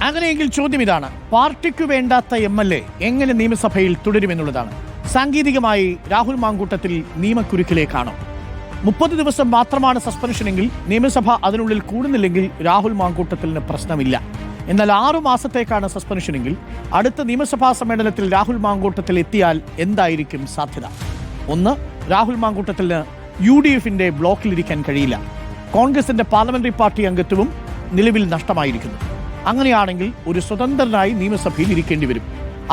അങ്ങനെയെങ്കിൽ ചോദ്യം ഇതാണ്, പാർട്ടിക്ക് വേണ്ടാത്ത MLA എങ്ങനെ നിയമസഭയിൽ തുടരുമെന്നുള്ളതാണ്. സാങ്കേതികമായി രാഹുൽ മാങ്കൂട്ടത്തിൽ നിയമക്കുരുക്കിലേക്കാണോ? 30 ദിവസം മാത്രമാണ് സസ്പെൻഷനെങ്കിൽ നിയമസഭ അതിനുള്ളിൽ കൂടുന്നില്ലെങ്കിൽ രാഹുൽ മാങ്കൂട്ടത്തിന് പ്രശ്നമില്ല. എന്നാൽ 6 മാസത്തേക്കാണ് സസ്പെൻഷനെങ്കിൽ അടുത്ത നിയമസഭാ സമ്മേളനത്തിൽ രാഹുൽ മാങ്കൂട്ടത്തിൽ എത്തിയാൽ എന്തായിരിക്കും സാധ്യത? ഒന്ന്, രാഹുൽ മാങ്കൂട്ടത്തിന് UDFന്റെ ബ്ലോക്കിലിരിക്കാൻ കഴിയില്ല. കോൺഗ്രസിന്റെ പാർലമെന്ററി പാർട്ടി അംഗത്വവും നിലവിൽ നഷ്ടമായിരിക്കുന്നു. അങ്ങനെയാണെങ്കിൽ ഒരു സ്വതന്ത്രനായി നിയമസഭയിൽ ഇരിക്കേണ്ടി വരും.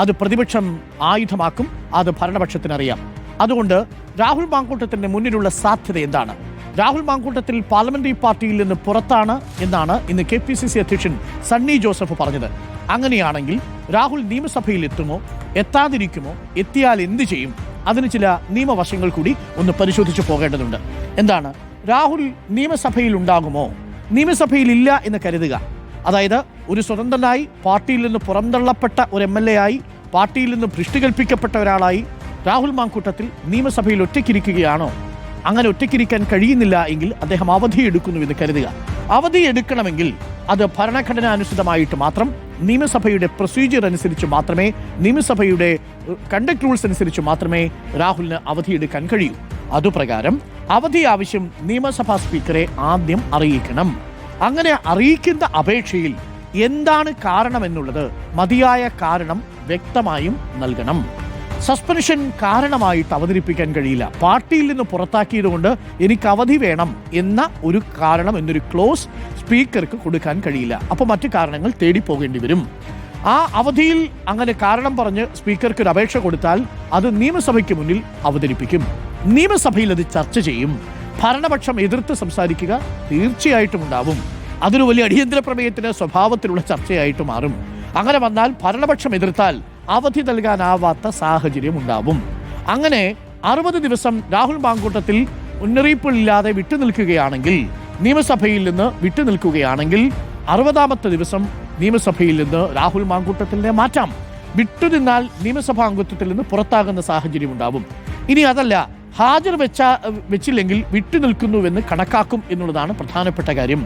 അത് പ്രതിപക്ഷം ആയുധമാക്കും. അത് ഭരണപക്ഷത്തിനറിയാം. അതുകൊണ്ട് രാഹുൽ മാങ്കൂട്ടത്തിന്റെ മുന്നിലുള്ള സാധ്യത എന്താണ്? രാഹുൽ മാങ്കൂട്ടത്തിൽ പാർലമെന്ററി പാർട്ടിയിൽ നിന്ന് പുറത്താണ് എന്നാണ് ഇന്ന് KPCC അധ്യക്ഷൻ സണ്ണി ജോസഫ് പറഞ്ഞത്. അങ്ങനെയാണെങ്കിൽ രാഹുൽ നിയമസഭയിൽ എത്തുമോ, എത്താതിരിക്കുമോ, എത്തിയാൽ എന്ത് ചെയ്യും? അതിന് ചില നിയമവശങ്ങൾ കൂടി ഒന്ന് പരിശോധിച്ചു പോകേണ്ടതുണ്ട്. എന്താണ്? രാഹുൽ നിയമസഭയിൽ ഉണ്ടാകുമോ? നിയമസഭയിൽ ഇല്ല എന്ന് കരുതുക. അതായത് ഒരു സ്വതന്ത്രനായി പാർട്ടിയിൽ നിന്ന് പുറന്തള്ളപ്പെട്ട ഒരു MLA ആയി, പാർട്ടിയിൽ നിന്ന് ഭ്രഷ്ട് കൽപ്പിക്കപ്പെട്ട ഒരാളായി രാഹുൽ മാങ്കൂട്ടത്തിൽ നിയമസഭയിൽ ഒറ്റയ്ക്കിരിക്കുകയാണോ? അങ്ങനെ ഒറ്റയ്ക്കിരിക്കാൻ കഴിയുന്നില്ല എങ്കിൽ അദ്ദേഹം അവധിയെടുക്കുന്നു എന്ന് കരുതുക. അവധിയെടുക്കണമെങ്കിൽ അത് ഭരണഘടനാനുസൃതമായിട്ട് മാത്രം, നിയമസഭയുടെ പ്രൊസീജിയർ അനുസരിച്ച് മാത്രമേ, നിയമസഭയുടെ കണ്ടക്ട് റൂൾസ് അനുസരിച്ച് മാത്രമേ രാഹുലിന് അവധിയെടുക്കാൻ കഴിയൂ. അതുപ്രകാരം അവധി ആവശ്യം നിയമസഭാ സ്പീക്കറെ ആദ്യം അറിയിക്കണം. അങ്ങനെ അറിയിക്കുന്ന അപേക്ഷയിൽ എന്താണ് കാരണമെന്നുള്ളത് മതിയായ കാരണം വ്യക്തമായും നൽകണം. സസ്പെൻഷൻ കാരണമായിട്ട് അവതരിപ്പിക്കാൻ കഴിയില്ല. പാർട്ടിയിൽ നിന്ന് പുറത്താക്കിയതുകൊണ്ട് എനിക്ക് അവധി വേണം എന്ന ഒരു കാരണം, എന്നൊരു ക്ലോസ് സ്പീക്കർക്ക് കൊടുക്കാൻ കഴിയില്ല. അപ്പോൾ മറ്റു കാരണങ്ങൾ തേടി പോകേണ്ടി വരും. ആ അവധിയിൽ അങ്ങനെ കാരണം പറഞ്ഞ് സ്പീക്കർക്ക് ഒരു അപേക്ഷ കൊടുത്താൽ അത് നിയമസഭയ്ക്ക് മുന്നിൽ അവതരിപ്പിക്കും. നിയമസഭയിൽ അത് ചർച്ച ചെയ്യും. ഭരണപക്ഷം എതിർത്ത് സംസാരിക്കുക തീർച്ചയായിട്ടും ഉണ്ടാവും. അതൊരു വലിയ അടിയന്തര പ്രമേയത്തിന് സ്വഭാവത്തിലുള്ള ചർച്ചയായിട്ട് മാറും. അങ്ങനെ വന്നാൽ ഭരണപക്ഷം എതിർത്താൽ അവധി നൽകാനാവാത്ത സാഹചര്യം ഉണ്ടാവും. അങ്ങനെ 60 ദിവസം രാഹുൽ മാങ്കൂട്ടത്തിൽ മുന്നറിയിപ്പില്ലാതെ വിട്ടുനിൽക്കുകയാണെങ്കിൽ, നിയമസഭയിൽ നിന്ന് വിട്ടുനിൽക്കുകയാണെങ്കിൽ 60ാമത്തെ ദിവസം നിയമസഭയിൽ നിന്ന് രാഹുൽ മാങ്കൂട്ടത്തിനെ മാറ്റാം. വിട്ടുനിന്നാൽ നിയമസഭാ അംഗത്വത്തിൽ നിന്ന് പുറത്താകുന്ന സാഹചര്യം ഉണ്ടാവും. ഇനി അതല്ല, ഹാജർ വെച്ചില്ലെങ്കിൽ വിട്ടുനിൽക്കുന്നുവെന്ന് കണക്കാക്കും എന്നുള്ളതാണ് പ്രധാനപ്പെട്ട കാര്യം.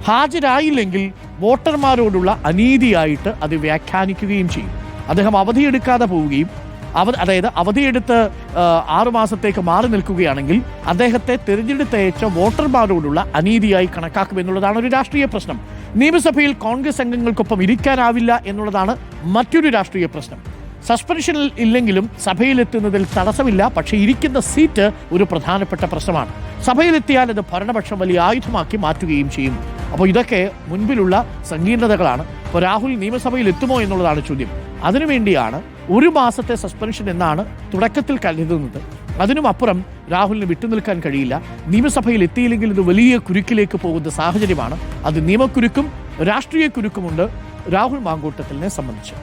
ഹാജരായില്ലെങ്കിൽ വോട്ടർമാരോടുള്ള അനീതിയായിട്ട് അത് വ്യാഖ്യാനിക്കുകയും ചെയ്യും. അദ്ദേഹം അവധിയെടുക്കാതെ പോവുകയും അതായത് അവധിയെടുത്ത് 6 മാസത്തേക്ക് മാറി നിൽക്കുകയാണെങ്കിൽ അദ്ദേഹത്തെ തിരഞ്ഞെടുത്തയച്ച വോട്ടർമാരോടുള്ള അനീതിയായി കണക്കാക്കുമെന്നുള്ളതാണ് ഒരു രാഷ്ട്രീയ പ്രശ്നം. നിയമസഭയിൽ കോൺഗ്രസ് അംഗങ്ങൾക്കൊപ്പം ഇരിക്കാനാവില്ല എന്നുള്ളതാണ് മറ്റൊരു രാഷ്ട്രീയ പ്രശ്നം. സസ്പെൻഷനിൽ ഇല്ലെങ്കിലും സഭയിലെത്തുന്നതിൽ തടസ്സമില്ല. പക്ഷേ ഇരിക്കുന്ന സീറ്റ് ഒരു പ്രധാനപ്പെട്ട പ്രശ്നമാണ്. സഭയിലെത്തിയാൽ അത് ഭരണപക്ഷം വലിയ ആയുധമാക്കി മാറ്റുകയും ചെയ്യും. അപ്പോൾ ഇതൊക്കെ മുൻപിലുള്ള സങ്കീർണതകളാണ്. ഇപ്പോൾ രാഹുൽ നിയമസഭയിൽ എത്തുമോ എന്നുള്ളതാണ് ചോദ്യം. അതിനുവേണ്ടിയാണ് 1 മാസത്തെ സസ്പെൻഷൻ എന്നാണ് തുടക്കത്തിൽ കരുതുന്നത്. അതിനുമപ്പുറം രാഹുലിന് വിട്ടുനിൽക്കാൻ കഴിയില്ല. നിയമസഭയിൽ എത്തിയില്ലെങ്കിൽ ഇത് വലിയ കുരുക്കിലേക്ക് പോകുന്ന സാഹചര്യമാണ്. അത് നിയമക്കുരുക്കും രാഷ്ട്രീയ കുരുക്കുമുണ്ട് രാഹുൽ മാങ്കൂട്ടത്തിനെ സംബന്ധിച്ച്.